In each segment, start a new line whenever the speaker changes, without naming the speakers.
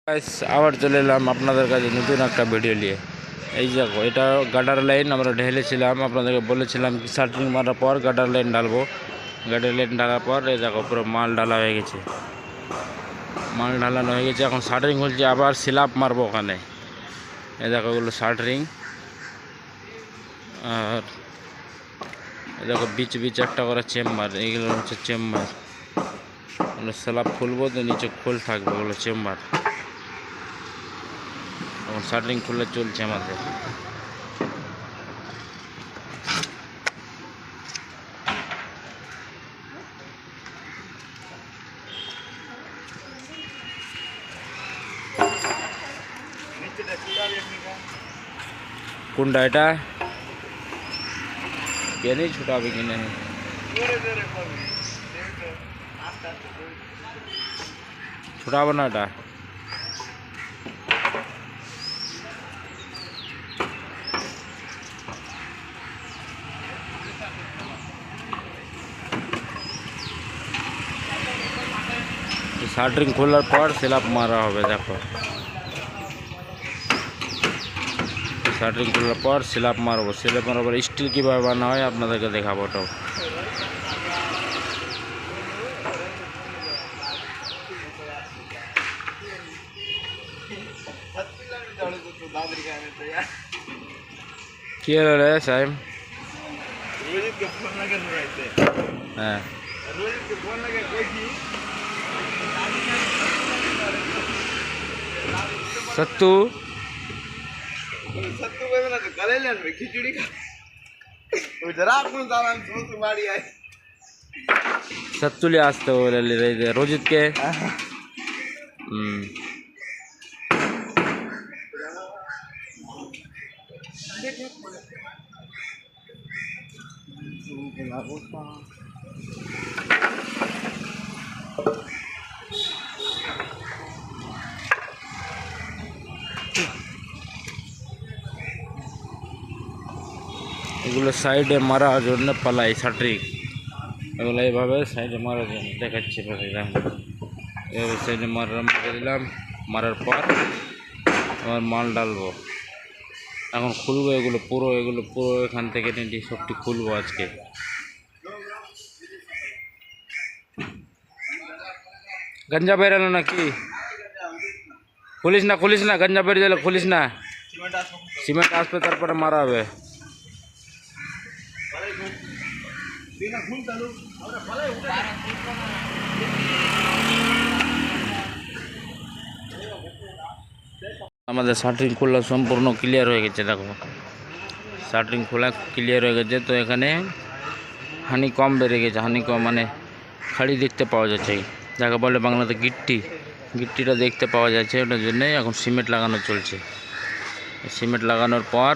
Guys আবার চলে এলাম আপনাদের কাছে নতুন একটা ভিডিও নিয়ে। এই দেখো, এটা গাডার লাইন আমরা ঢেলেছিলাম, আপনাদেরকে বলেছিলাম কি শার্টিং মারার পর গাডার লাইন ঢালবো। গাডার লাইন ঢালার পর এই দেখো পুরো মাল ঢালা হয়ে গেছে, মাল ঢালানো হয়ে গেছে। এখন শার্টিং হচ্ছে, আবার স্ল্যাব মারবো ওখানে। এই দেখো এগুলো শার্টিং, আর এই দেখো বিচ বিচ একটা করে চেম্বার, এইগুলো হচ্ছে চেম্বার। স্ল্যাব খুলবো তো নিচে খোল থাকবে, ওগুলো চেম্বার। এখন শার্টিং খুলে চলছে আমাদের। কোনটা এটা কে নেই ছুটাবে কি না, ছুটাবো না এটা। শার্টিং খোলার পর স্ল্যাব মারা হবে। দেখো শার্টিং খোলার পর স্ল্যাব মারবো, স্ল্যাব মারার পর স্টিল কীভাবে বানা হয় আপনাদেরকে দেখাবো। ওটাও কি হলো রে সাহেব? হ্যাঁ सत्तू
खिचड़ी
सत्तू ले आते हो रोजित के। এগুলো সাইডে মারার জন্য পালাই শার্টিং, এগুলো এইভাবে সাইডে মারার জন্য দেখাচ্ছি। এভাবে সাইডে মেরে দিলাম, মারার পর আবার মাল ডালবো। এখন খুলবো এগুলো পুরো, এখান থেকে নিয়ে সবটি খুলবো আজকে। গঞ্জা বেরালো নাকি? খুলিস না গঞ্জা বেরিয়ে গেলে খুলিস না, সিমেন্ট আসবে তারপরে মারা হবে। আমাদের শার্টিং খোলা সম্পূর্ণ ক্লিয়ার হয়ে গেছে। দেখো শার্টিং খোলা ক্লিয়ার হয়ে গেছে। তো এখানে হানি কম বেড়ে গেছে, হানি কম মানে খাড়ি দেখতে পাওয়া যাচ্ছে, যাকে বলে বাংলাতে গিট্টিটা দেখতে পাওয়া যাচ্ছে। ওটার জন্যই এখন সিমেন্ট লাগানো চলছে। সিমেন্ট লাগানোর পর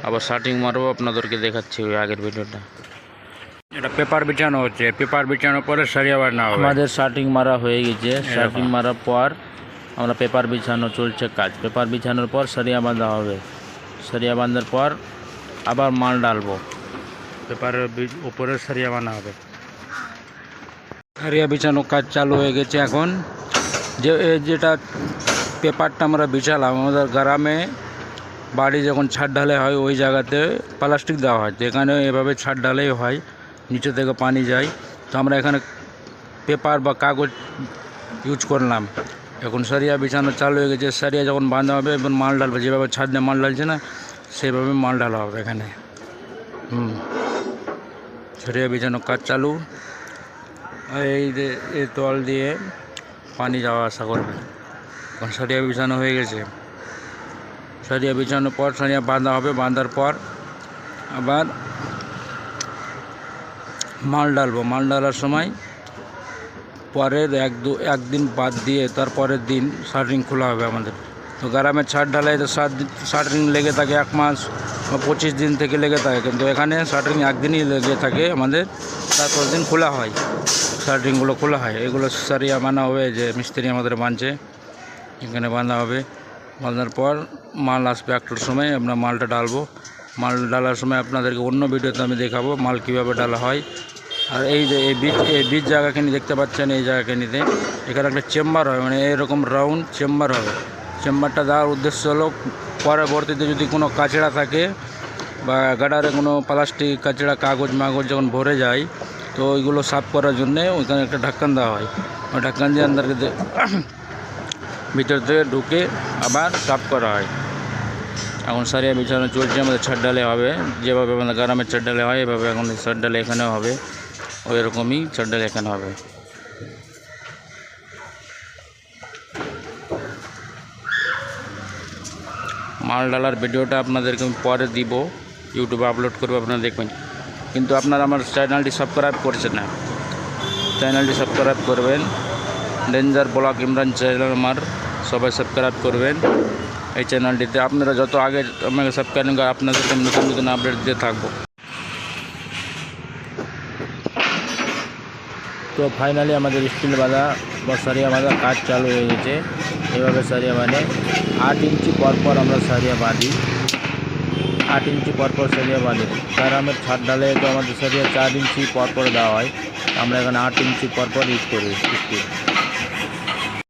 আবার শার্টিং মারবো, আপনাদেরকে দেখাচ্ছি ওই আগের ভিডিওটা। এটা পেপার বিছানো হচ্ছে, পেপার বিছানোর পরে সারিয়া বাঁধা হবে। আমাদের শার্টিং মারা হয়ে গেছে। শার্টিং মারার পর আমরা পেপার বিছানো চলছে কাজ। পেপার বিছানোর পর সারিয়া বাঁধা হবে, সারিয়া বাঁধার পর আবার মাল ডালবো, পেপারের উপরে সারিয়া বাঁধা হবে। সারিয়া বিছানোর কাজ চালু হয়ে গেছে। এখন যেটা পেপারটা আমরা বিছালাম, আমাদের গ্রামে বাড়ি যখন ছাদ ঢালাই হয় ওই জায়গাতে প্লাস্টিক দেওয়া হয়, তো এখানে এভাবে ছাদ ঢালাই হয়, নিচে থেকে পানি যায়। তো আমরা এখানে পেপার বা কাগজ ইউজ করলাম। এখন সারিয়া বিছানো চালু হয়ে গেছে। সারিয়া যখন বাঁধা হবে এবং মাল ঢালবে, যেভাবে ছাদ দিয়ে মাল ঢালছে না সেভাবে মাল ঢালা হবে এখানে। সারিয়া বিছানোর কাজ চালু। এই যে এই তল দিয়ে পানি যাওয়া আসা করবে। এখন সারিয়া বিছানো হয়ে গেছে। সারিয়া বিছানোর পর সারিয়া বাঁধা হবে, বাঁধার পর আবার মাল ডালবো। মাল ডালার সময় পরের একদিন বাদ দিয়ে তারপরের দিন শার্টিং খোলা হবে আমাদের। তো গ্রামের ছাদ ঢালাই তো শার্টিং লেগে থাকে 1 মাস বা 25 দিন থেকে লেগে থাকে, কিন্তু এখানে শার্টিং একদিনই লেগে থাকে আমাদের, তারপর দিন খোলা হয়, শার্টিংগুলো খোলা হয়। এগুলো সারিয়া বাঁধা হবে, যে মিস্ত্রি আমাদের বাঁধছে, এখানে বাঁধা হবে। বাঁধার পর মাল আসবে একটার সময়, আমরা মালটা ডালবো। মাল ডালার সময় আপনাদেরকে অন্য ভিডিওতে আমি দেখাবো মাল কীভাবে ডালা হয়। আর এই যে এই বীজ জায়গাখানি দেখতে পাচ্ছেন, এই জায়গাখানিতে এখানে একটা চেম্বার হয়, মানে এরকম রাউন্ড চেম্বার হবে। চেম্বারটা দেওয়ার উদ্দেশ্য হলো পরবর্তীতে যদি কোনো কাচড়া থাকে বা গাডারে কোনো প্লাস্টিক কাচড়া কাগজ মাগজ যখন ভরে যায়, তো ওইগুলো সাফ করার জন্যে ওইখানে একটা ঢাক্কান দেওয়া হয়। ওই ঢাক্কান দিয়ে আন্দারকে ভিতর থেকে ঢুকে আবার সাফ করা হয়। এখন সারিয়া বিছানো চলছে, আমাদের ছাদ ডালে হবে, যেভাবে আমাদের গ্রামের ছাদ ডালে হয় এভাবে এখন ছাদ ডালে এখানেও হবে, ওই রকমই ছাদ ডালে এখানে হবে। মাল ডালার ভিডিওটা আপনাদেরকে আমি পরে দিব, ইউটিউবে আপলোড করবো, আপনারা দেখবেন। কিন্তু আপনারা আমার চ্যানেলটি সাবস্ক্রাইব করছেন না, চ্যানেলটি সাবস্ক্রাইব করবেন। ডেঞ্জার ব্লগ ইমরান চ্যানেল আমার, সবাই সাবস্ক্রাইব করবেন এই চ্যানেলটিতে। আপনারা যত আগে আমাকে সাবস্ক্রাইব করেন আপনাদেরকে নতুন নতুন আপডেট দিয়ে থাকবো। তো ফাইনালি আমাদের স্টিল বাঁধা বা সারিয়া বাঁধা কাজ চালু হয়ে গেছে। এভাবে সারিয়া বাঁধে 8 ইঞ্চি পরপর আমরা সারিয়া বাঁধি, 8 ইঞ্চি পরপর সারিয়া বাঁধি। গ্রামের ছাদ ডালে তো আমাদের সারিয়া 4 ইঞ্চি পরপর দেওয়া হয়, আমরা এখানে 8 ইঞ্চি পরপর ইউজ করি স্টিল।